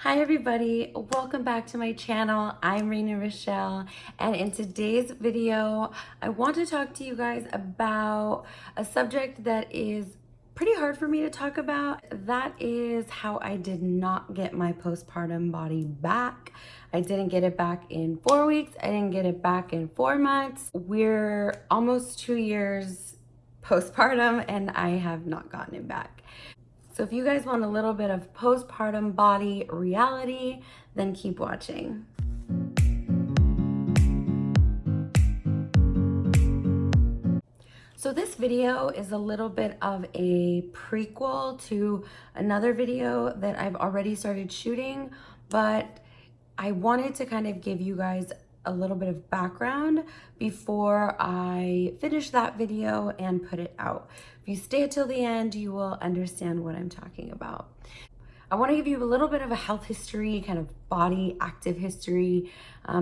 Hi everybody, welcome back to my channel. I'm Raina Rochelle, and in today's video, I want to talk to you guys about a subject that is pretty hard for me to talk about. That is how I did not get my postpartum body back. I didn't get it back in 4 weeks. I didn't get it back in 4 months. We're almost 2 years postpartum and I have not gotten it back. So if you guys want a little bit of postpartum body reality, then keep watching. So this video is a little bit of a prequel to another video that I've already started shooting, but I wanted to kind of give you guys a little bit of background before I finish that video and put it out. If you stay till the end, you will understand what I'm talking about. I want to give you a little bit of a health history, kind of body active history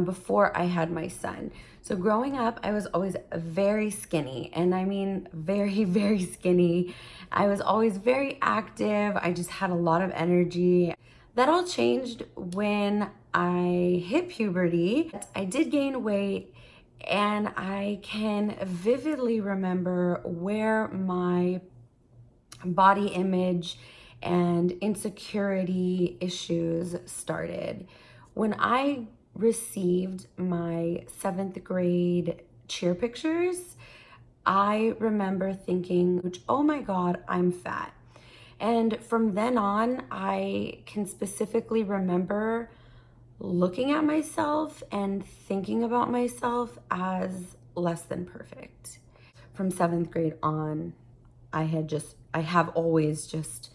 before I had my son. So growing up, I was always very skinny, and I mean very, very skinny. I was always very active. I just had a lot of energy. That all changed when I hit puberty. I did gain weight, and I can vividly remember where my body image and insecurity issues started. When I received my 7th grade cheer pictures, I remember thinking, oh my God, I'm fat. And from then on, I can specifically remember looking at myself and thinking about myself as less than perfect. From 7th grade on, I have always just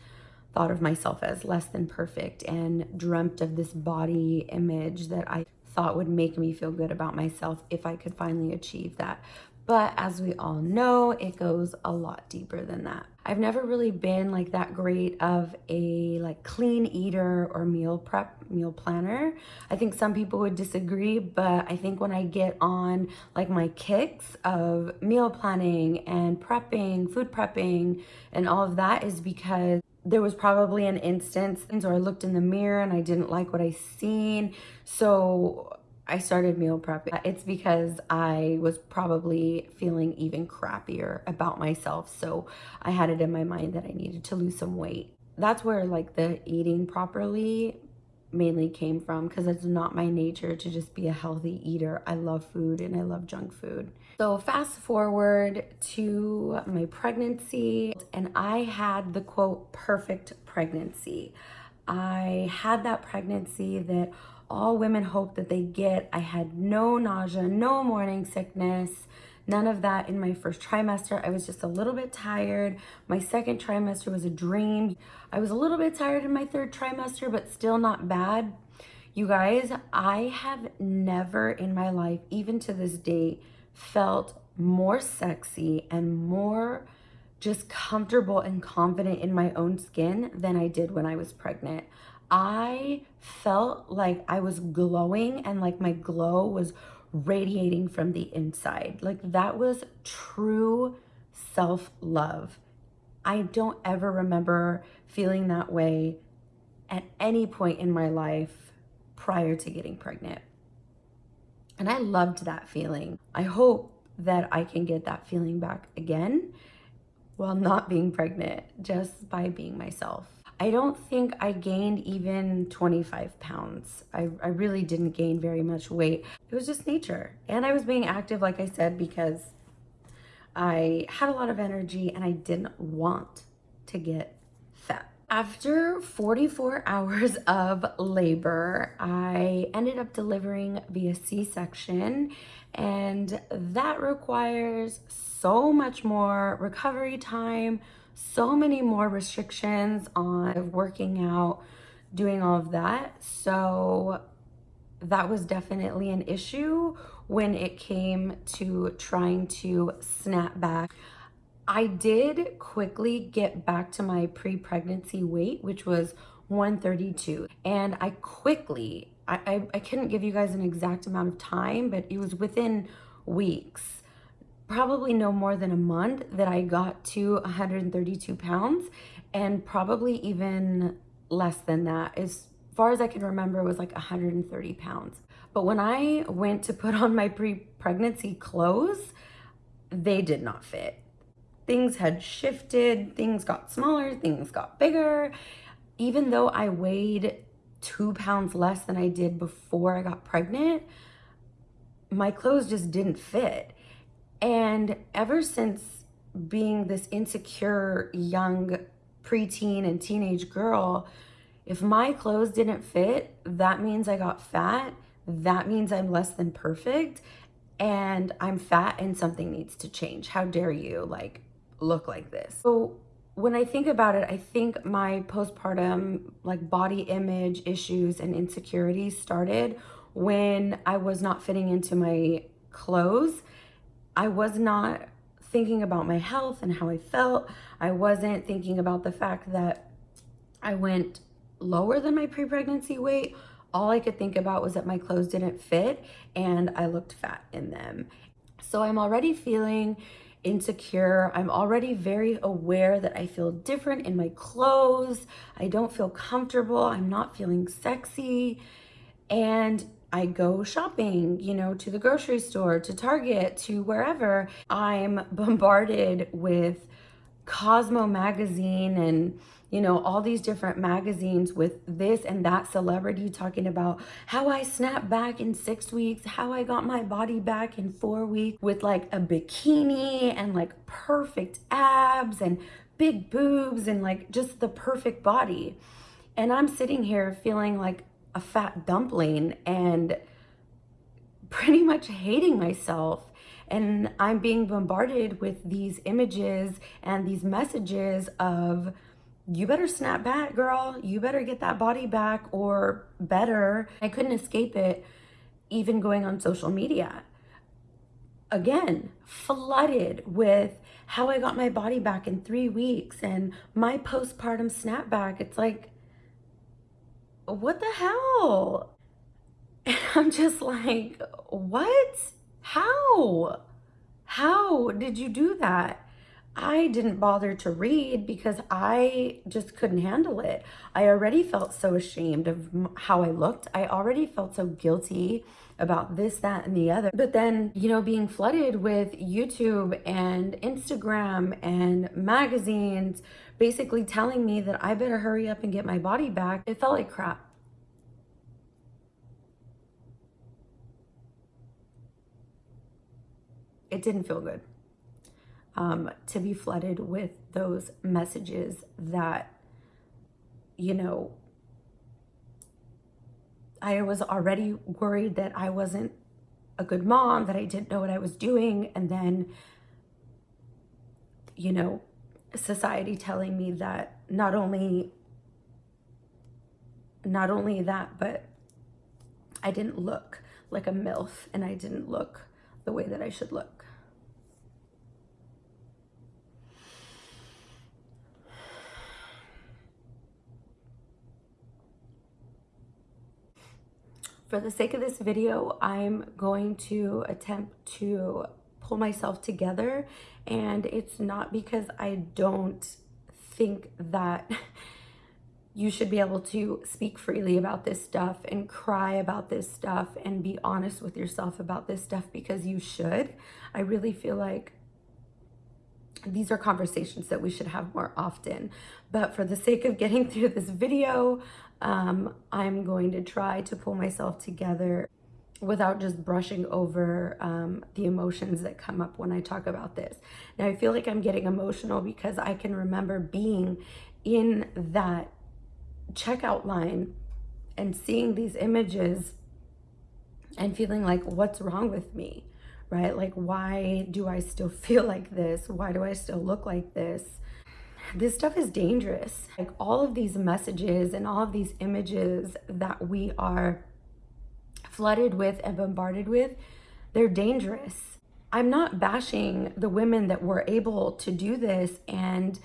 thought of myself as less than perfect and dreamt of this body image that I thought would make me feel good about myself if I could finally achieve that. But as we all know, it goes a lot deeper than that. I've never really been like that great of a clean eater or meal planner. I think some people would disagree, but I think when I get on like my kicks of meal planning and prepping, food prepping, and all of that is because there was probably an instance where I looked in the mirror and I didn't like what I seen. So I started meal prepping. It's because I was probably feeling even crappier about myself. So I had it in my mind that I needed to lose some weight. That's where like the eating properly mainly came from, because it's not my nature to just be a healthy eater. I love food and I love junk food. So fast forward to my pregnancy, and I had the quote perfect pregnancy. I had that pregnancy that all women hope that they get. I had no nausea, no morning sickness, none of that in my first trimester. I was just a little bit tired. My second trimester was a dream. I was a little bit tired in my third trimester, but still not bad. You guys, I have never in my life, even to this day, felt more sexy and more just comfortable and confident in my own skin than I did when I was pregnant. I felt like I was glowing and like my glow was radiating from the inside. Like that was true self-love. I don't ever remember feeling that way at any point in my life prior to getting pregnant. And I loved that feeling. I hope that I can get that feeling back again while not being pregnant, just by being myself. I don't think I gained even 25 pounds. I really didn't gain very much weight. It was just nature. And I was being active, like I said, because I had a lot of energy and I didn't want to get fat. After 44 hours of labor, I ended up delivering via C-section, and that requires so much more recovery time, so many more restrictions on working out, doing all of that. So that was definitely an issue when it came to trying to snap back. I did quickly get back to my pre-pregnancy weight, which was 132. And I quickly, I couldn't give you guys an exact amount of time, but it was within weeks, probably no more than a month, that I got to 132 pounds, and probably even less than that, as far as I can remember, it was like 130 pounds. But when I went to put on my pre-pregnancy clothes, they did not fit. Things had shifted, things got smaller, things got bigger. Even though I weighed 2 pounds less than I did before I got pregnant, my clothes just didn't fit. And ever since being this insecure young preteen and teenage girl, if my clothes didn't fit, that means I got fat. That means I'm less than perfect, and I'm fat and something needs to change. How dare you like look like this? So when I think about it, I think my postpartum like body image issues and insecurities started when I was not fitting into my clothes. I was not thinking about my health and how I felt. I wasn't thinking about the fact that I went lower than my pre-pregnancy weight. All I could think about was that my clothes didn't fit and I looked fat in them. So I'm already feeling insecure. I'm already very aware that I feel different in my clothes. I don't feel comfortable. I'm not feeling sexy. And I go shopping, you know, to the grocery store, to Target, to wherever. I'm bombarded with Cosmo magazine and, you know, all these different magazines with this and that celebrity talking about how I snapped back in 6 weeks, how I got my body back in 4 weeks with like a bikini and like perfect abs and big boobs and like just the perfect body. And I'm sitting here feeling like a fat dumpling and pretty much hating myself. And I'm being bombarded with these images and these messages of, you better snap back, girl. You better get that body back or better. I couldn't escape it, even going on social media. Again, flooded with how I got my body back in 3 weeks and my postpartum snapback. It's like, what the hell? And I'm just like, what? How did you do that? I didn't bother to read because I just couldn't handle it. I already felt so ashamed of how I looked. I already felt so guilty about this, that, and the other. But then, you know, being flooded with YouTube and Instagram and magazines basically telling me that I better hurry up and get my body back, it felt like crap. It didn't feel good to be flooded with those messages that, you know, I was already worried that I wasn't a good mom, that I didn't know what I was doing. And then, you know, society telling me that not only that, but I didn't look like a MILF and I didn't look the way that I should look. For the sake of this video, I'm going to attempt to pull myself together, and it's not because I don't think that you should be able to speak freely about this stuff and cry about this stuff and be honest with yourself about this stuff, because you should. I really feel like these are conversations that we should have more often. But for the sake of getting through this video, I'm going to try to pull myself together without just brushing over the emotions that come up when I talk about this. Now, I feel like I'm getting emotional because I can remember being in that checkout line and seeing these images and feeling like, what's wrong with me, right? Like, why do I still feel like this? Why do I still look like this? This stuff is dangerous. Like, all of these messages and all of these images that we are flooded with and bombarded with, they're dangerous. I'm not bashing the women that were able to do this and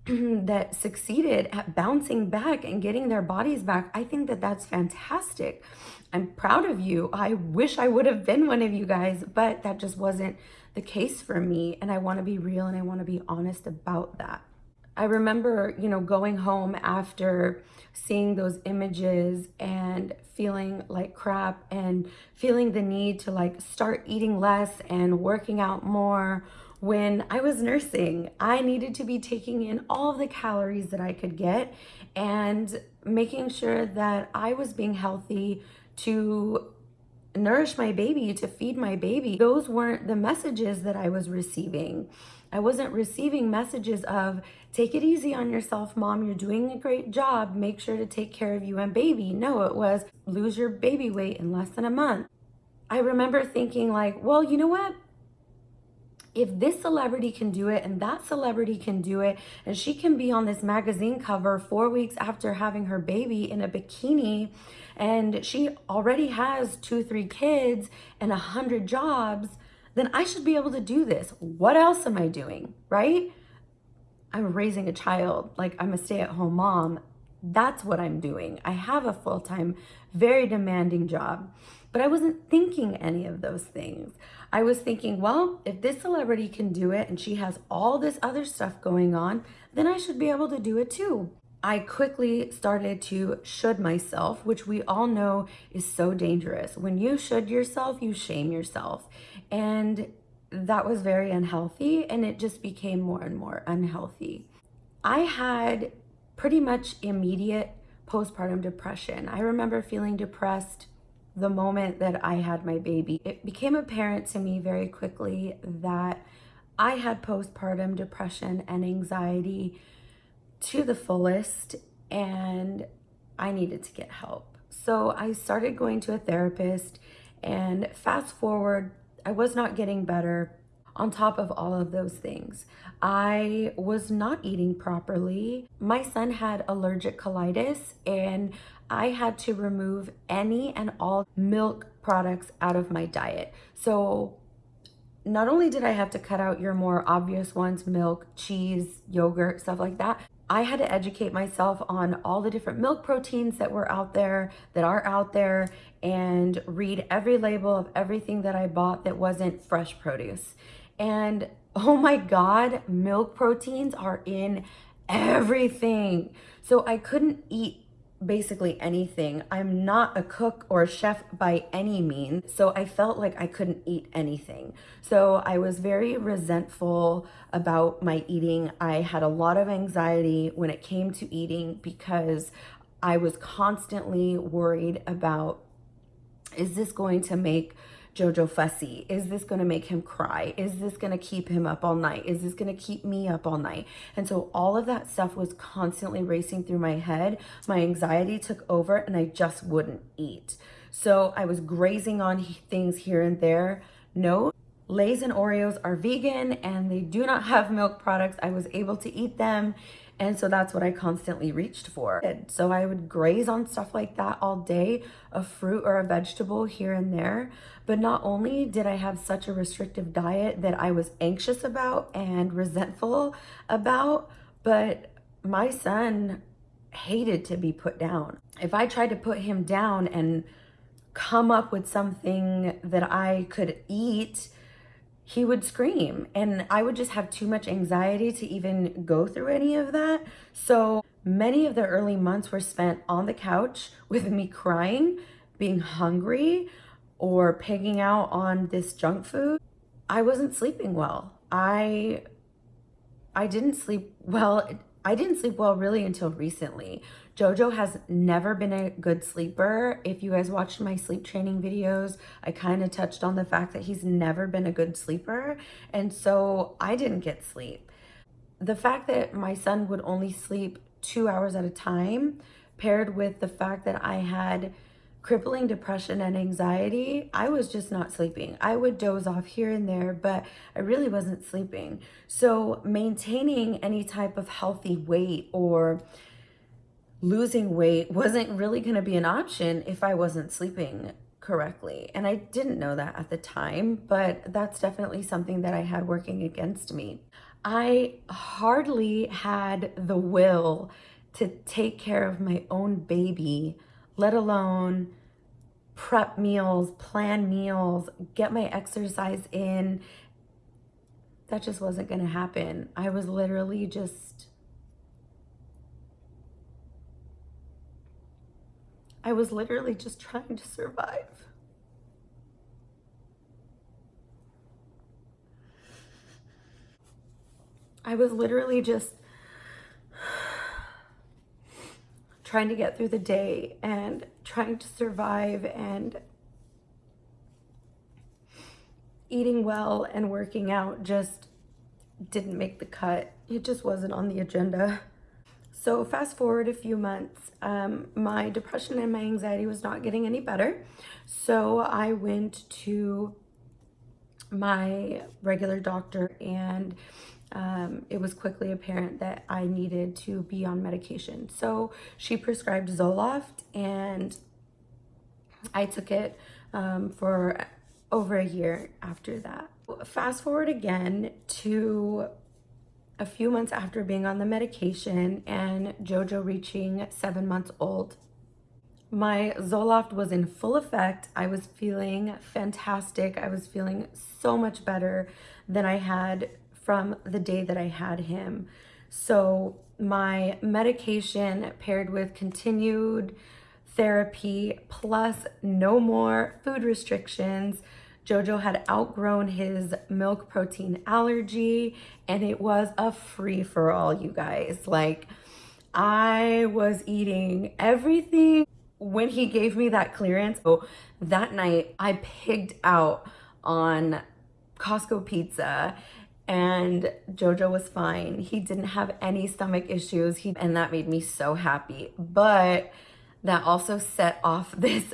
that succeeded at bouncing back and getting their bodies back. I think that that's fantastic. I'm proud of you. I wish I would have been one of you guys, but that just wasn't the case for me. And I want to be real and I want to be honest about that. I remember, going home after seeing those images and feeling like crap and feeling the need to like start eating less and working out more. When I was nursing, I needed to be taking in all of the calories that I could get and making sure that I was being healthy to nourish my baby, to feed my baby. Those weren't the messages that I was receiving. I wasn't receiving messages of, take it easy on yourself, mom, you're doing a great job, make sure to take care of you and baby. No, it was, lose your baby weight in less than a month. I remember thinking like, well, you know what? If this celebrity can do it and that celebrity can do it, and she can be on this magazine cover 4 weeks after having her baby in a bikini, and she already has 2, 3 kids and 100 jobs, then I should be able to do this. What else am I doing, right? I'm raising a child, like I'm a stay-at-home mom. That's what I'm doing. I have a full-time, very demanding job, but I wasn't thinking any of those things. I was thinking, well, if this celebrity can do it and she has all this other stuff going on, then I should be able to do it too. I quickly started to should myself, which we all know is so dangerous. When you should yourself, you shame yourself. And that was very unhealthy, and it just became more and more unhealthy. I had pretty much immediate postpartum depression. I remember feeling depressed the moment that I had my baby. It became apparent to me very quickly that I had postpartum depression and anxiety to the fullest, and I needed to get help. So I started going to a therapist, and fast forward, I was not getting better. On top of all of those things, I was not eating properly. My son had allergic colitis, and I had to remove any and all milk products out of my diet. So not only did I have to cut out your more obvious ones, milk, cheese, yogurt, stuff like that, I had to educate myself on all the different milk proteins that were out there, that are out there, and read every label of everything that I bought that wasn't fresh produce. And oh my God, milk proteins are in everything. So I couldn't eat basically anything. I'm not a cook or a chef by any means, so I felt like I couldn't eat anything. So I was very resentful about my eating. I had a lot of anxiety when it came to eating because I was constantly worried about, is this going to make Jojo fussy? Is this going to make him cry? Is this going to keep him up all night? Is this going to keep me up all night? And so all of that stuff was constantly racing through my head. My anxiety took over and I just wouldn't eat. So I was grazing on things here and there. No, Lay's and Oreos are vegan and they do not have milk products. I was able to eat them. And so that's what I constantly reached for. So I would graze on stuff like that all day, a fruit or a vegetable here and there. But not only did I have such a restrictive diet that I was anxious about and resentful about, but my son hated to be put down. If I tried to put him down and come up with something that I could eat, he would scream, and I would just have too much anxiety to even go through any of that. So many of the early months were spent on the couch with me crying, being hungry, or pigging out on this junk food. I wasn't sleeping well. I didn't sleep well. I didn't sleep well really until recently. Jojo has never been a good sleeper. If you guys watched my sleep training videos, I kind of touched on the fact that he's never been a good sleeper. And so I didn't get sleep. The fact that my son would only sleep 2 hours at a time, paired with the fact that I had crippling depression and anxiety, I was just not sleeping. I would doze off here and there, but I really wasn't sleeping. So maintaining any type of healthy weight or losing weight wasn't really going to be an option if I wasn't sleeping correctly. And I didn't know that at the time, but that's definitely something that I had working against me. I hardly had the will to take care of my own baby, let alone prep meals, plan meals, get my exercise in. That just wasn't going to happen. I was literally just I was literally just trying to survive. I was literally just trying to get through the day and trying to survive, and eating well and working out just didn't make the cut. It just wasn't on the agenda. So fast forward a few months, my depression and my anxiety was not getting any better. So I went to my regular doctor, and it was quickly apparent that I needed to be on medication. So she prescribed Zoloft, and I took it for over a year after that. Fast forward again to a few months after being on the medication and Jojo reaching 7 months old. My Zoloft was in full effect. I was feeling fantastic. I was feeling so much better than I had from the day that I had him. So my medication paired with continued therapy plus no more food restrictions. Jojo had outgrown his milk protein allergy, and it was a free for all, you guys. Like, I was eating everything when he gave me that clearance. So that night I pigged out on Costco pizza, and Jojo was fine. He didn't have any stomach issues, and that made me so happy. But that also set off this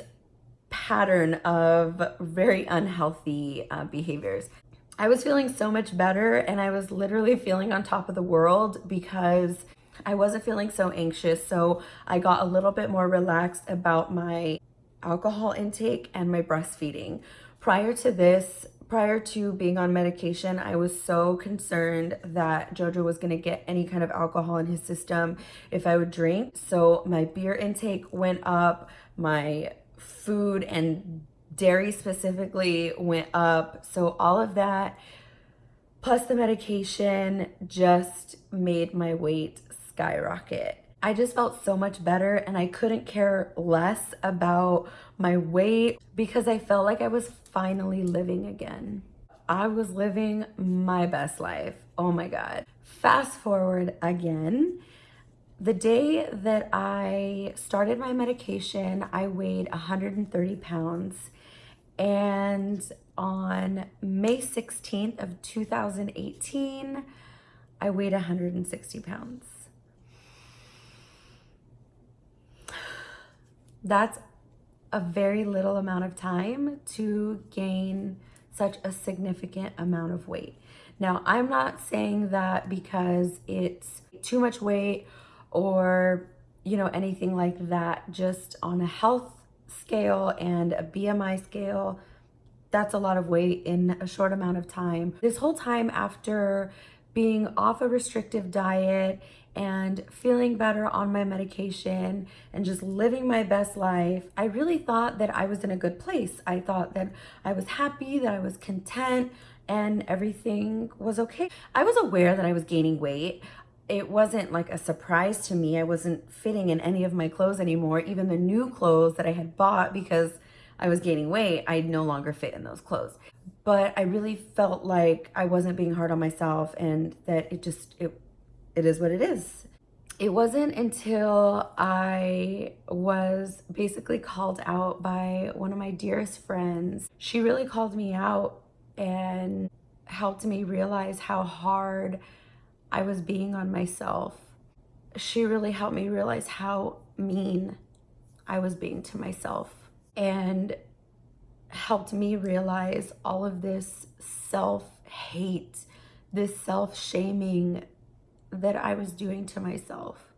pattern of very unhealthy behaviors. I was feeling so much better, and I was literally feeling on top of the world because I wasn't feeling so anxious. So I got a little bit more relaxed about my alcohol intake and my breastfeeding. Prior to being on medication, I was so concerned that Jojo was going to get any kind of alcohol in his system if I would drink. So my beer intake went up, my food and dairy specifically went up. So all of that plus the medication just made my weight skyrocket. I just felt so much better, and I couldn't care less about my weight because I felt like I was finally living again. I was living my best life. Oh my God. Fast forward again. The day that I started my medication, I weighed 130 pounds. And on May 16th of 2018, I weighed 160 pounds. That's a very little amount of time to gain such a significant amount of weight. Now, I'm not saying that because it's too much weight or, anything like that. Just on a health scale and a BMI scale, that's a lot of weight in a short amount of time. This whole time after being off a restrictive diet and feeling better on my medication and just living my best life, I really thought that I was in a good place. I thought that I was happy, that I was content, and everything was okay. I was aware that I was gaining weight. It wasn't like a surprise to me. I wasn't fitting in any of my clothes anymore. Even the new clothes that I had bought because I was gaining weight, I no longer fit in those clothes. But I really felt like I wasn't being hard on myself, and that it is what it is. It wasn't until I was basically called out by one of my dearest friends. She really called me out and helped me realize how hard I was being on myself. She really helped me realize how mean I was being to myself, and helped me realize all of this self-hate, this self-shaming that I was doing to myself.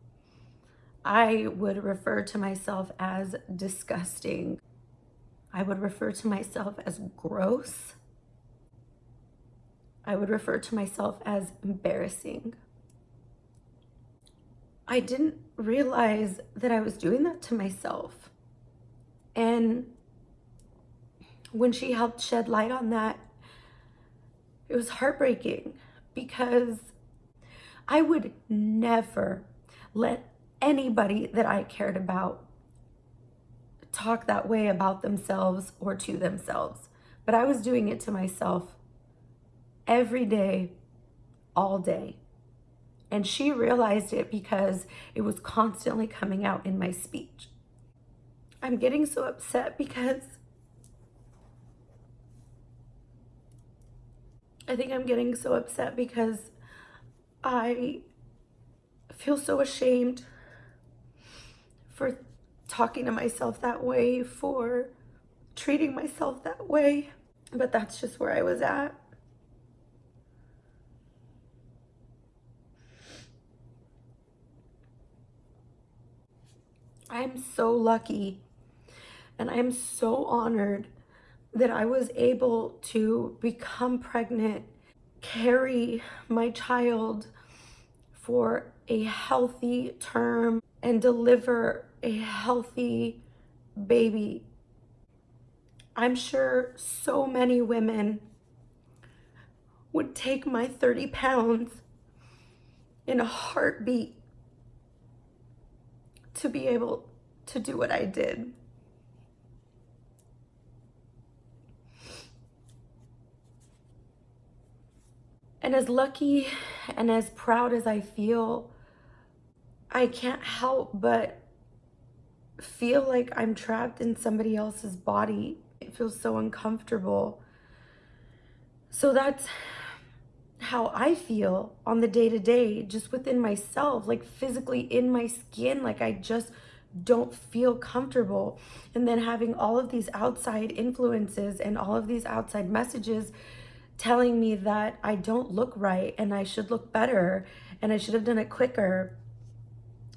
I would refer to myself as disgusting. I would refer to myself as gross. I would refer to myself as embarrassing. I didn't realize that I was doing that to myself. And when she helped shed light on that, it was heartbreaking because I would never let anybody that I cared about talk that way about themselves or to themselves, but I was doing it to myself every day, all day. And she realized it because it was constantly coming out in my speech. I'm getting so upset because I feel so ashamed for talking to myself that way, for treating myself that way. But that's just where I was at. I'm so lucky and I'm so honored that I was able to become pregnant, carry my child for a healthy term, and deliver a healthy baby. I'm sure so many women would take my 30 pounds in a heartbeat to be able to do what I did. And as lucky and as proud as I feel, I can't help but feel like I'm trapped in somebody else's body. It feels so uncomfortable. So that's how I feel on the day-to-day, just within myself, like physically in my skin, like I just don't feel comfortable. And then having all of these outside influences and all of these outside messages telling me that I don't look right and I should look better and I should have done it quicker,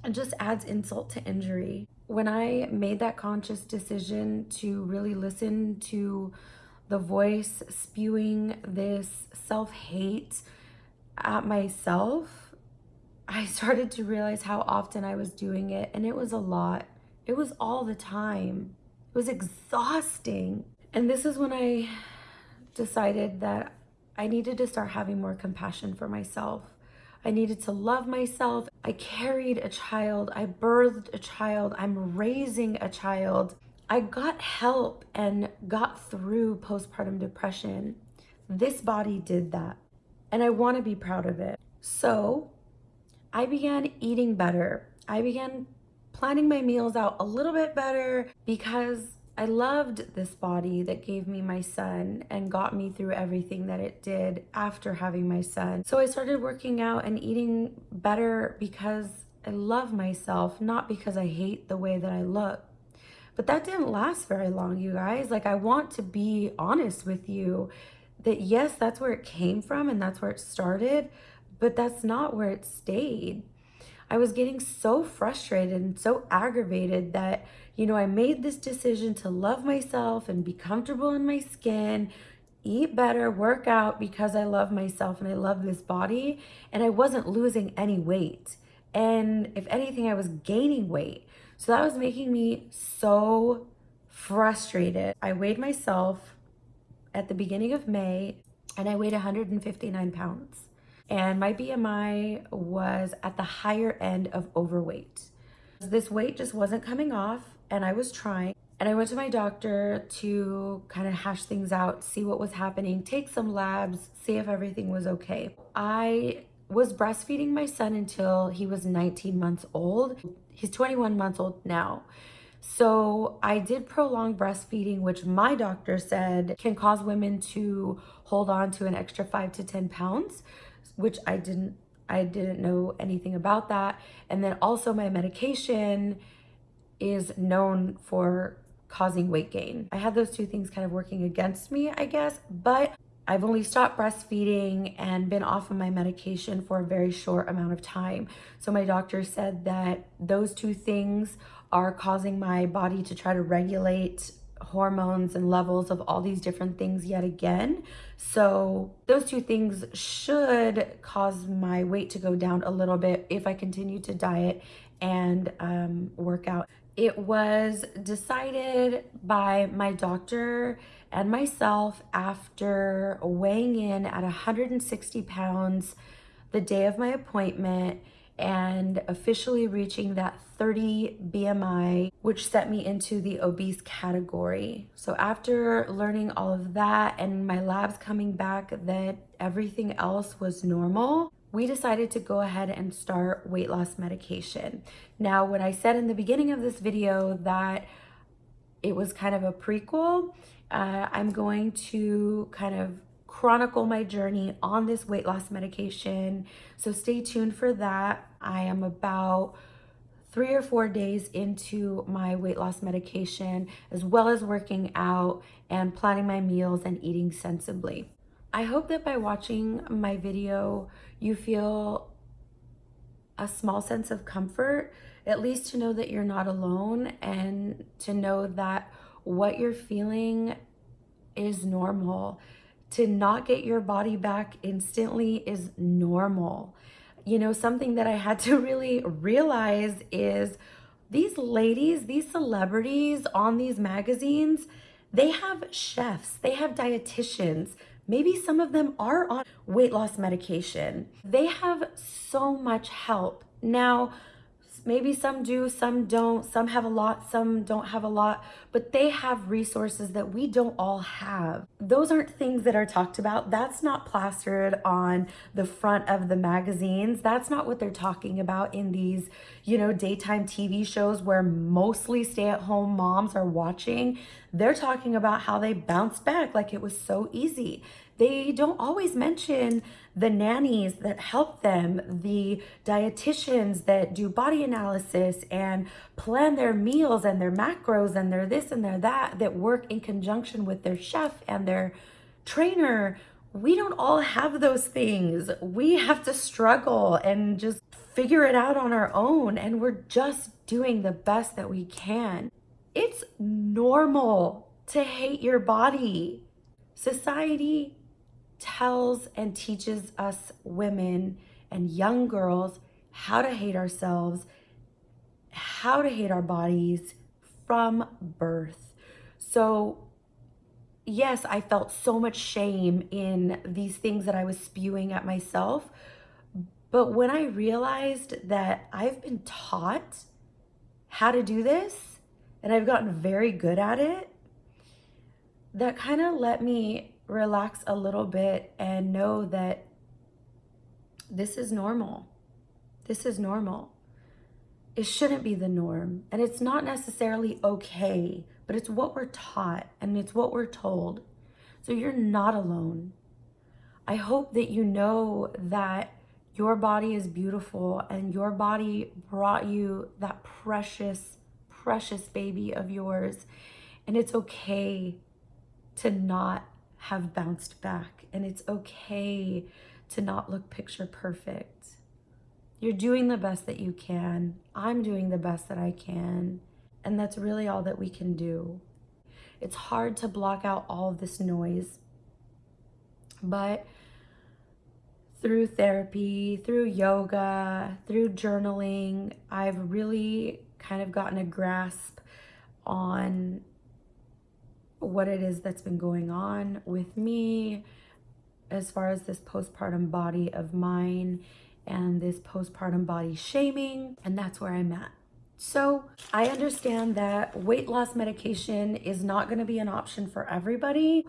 it just adds insult to injury. When I made that conscious decision to really listen to the voice spewing this self-hate at myself, I started to realize how often I was doing it, and it was a lot. It was all the time. It was exhausting. And this is when I decided that I needed to start having more compassion for myself. I needed to love myself. I carried a child. I birthed a child. I'm raising a child. I got help and got through postpartum depression. This body did that, and I want to be proud of it. So I began eating better. I began planning my meals out a little bit better because I loved this body that gave me my son and got me through everything that it did after having my son. So I started working out and eating better because I love myself, not because I hate the way that I look. But that didn't last very long, you guys. Like, I want to be honest with you that yes, that's where it came from and that's where it started, but that's not where it stayed. I was getting so frustrated and so aggravated that, I made this decision to love myself and be comfortable in my skin, eat better, work out because I love myself and I love this body, and I wasn't losing any weight. And if anything, I was gaining weight. So that was making me so frustrated. I weighed myself at the beginning of May and I weighed 159 pounds. And my BMI was at the higher end of overweight. This weight just wasn't coming off, and I was trying. And I went to my doctor to kind of hash things out, see what was happening, take some labs, see if everything was okay. I was breastfeeding my son until he was 19 months old. He's 21 months old now. So I did prolonged breastfeeding, which my doctor said can cause women to hold on to an extra 5 to 10 pounds, which I didn't know anything about that. And then also my medication is known for causing weight gain. I had those two things kind of working against me, I guess, but I've only stopped breastfeeding and been off of my medication for a very short amount of time. So my doctor said that those two things are causing my body to try to regulate hormones and levels of all these different things yet again. So those two things should cause my weight to go down a little bit if I continue to diet and work out. It was decided by my doctor and myself after weighing in at 160 pounds the day of my appointment and officially reaching that 30 BMI, which set me into the obese category. So after learning all of that and my labs coming back that everything else was normal, we decided to go ahead and start weight loss medication. Now, when I said in the beginning of this video that it was kind of a prequel, I'm going to kind of chronicle my journey on this weight loss medication. So stay tuned for that. I am about 3 or 4 days into my weight loss medication, as well as working out and planning my meals and eating sensibly. I hope that by watching my video, you feel a small sense of comfort, at least to know that you're not alone and to know that what you're feeling is normal. To not get your body back instantly is normal. You know, something that I had to really realize is these ladies, these celebrities on these magazines, they have chefs, they have dietitians. Maybe some of them are on weight loss medication. They have so much help. Now, maybe some do, some don't, some have a lot, some don't have a lot, but they have resources that we don't all have. Those aren't things that are talked about. That's not plastered on the front of the magazines. That's not what they're talking about in these, you know, daytime TV shows where mostly stay-at-home moms are watching. They're talking about how they bounced back like it was so easy. They don't always mention the nannies that help them, the dietitians that do body analysis and plan their meals and their macros and their this and their that, that work in conjunction with their chef and their trainer. We don't all have those things. We have to struggle and just figure it out on our own, and we're just doing the best that we can. It's normal to hate your body. Society tells and teaches us women and young girls how to hate ourselves, how to hate our bodies from birth. So yes, I felt so much shame in these things that I was spewing at myself. But when I realized that I've been taught how to do this and I've gotten very good at it, that kind of let me relax a little bit and know that this is normal. This is normal. It shouldn't be the norm. And it's not necessarily okay, but it's what we're taught and it's what we're told. So you're not alone. I hope that you know that your body is beautiful and your body brought you that precious, precious baby of yours. And it's okay to not have bounced back, and it's okay to not look picture perfect. You're doing the best that you can. I'm doing the best that I can, and that's really all that we can do. It's hard to block out all of this noise, but through therapy, through yoga, through journaling, I've really kind of gotten a grasp on what it is that's been going on with me as far as this postpartum body of mine and this postpartum body shaming, and that's where I'm at. So I understand that weight loss medication is not going to be an option for everybody,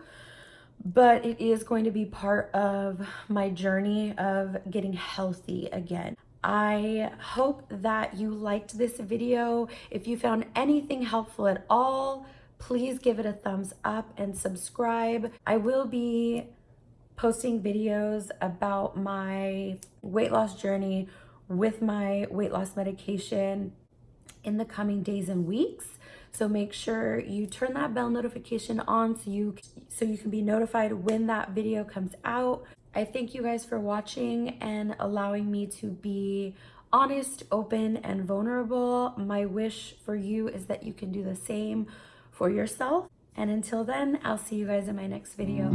but it is going to be part of my journey of getting healthy again. I hope that you liked this video. If you found anything helpful at all, please give it a thumbs up and subscribe. I will be posting videos about my weight loss journey with my weight loss medication in the coming days and weeks. So make sure you turn that bell notification on so you can be notified when that video comes out. I thank you guys for watching and allowing me to be honest, open, and vulnerable. My wish for you is that you can do the same for yourself. And until then, I'll see you guys in my next video.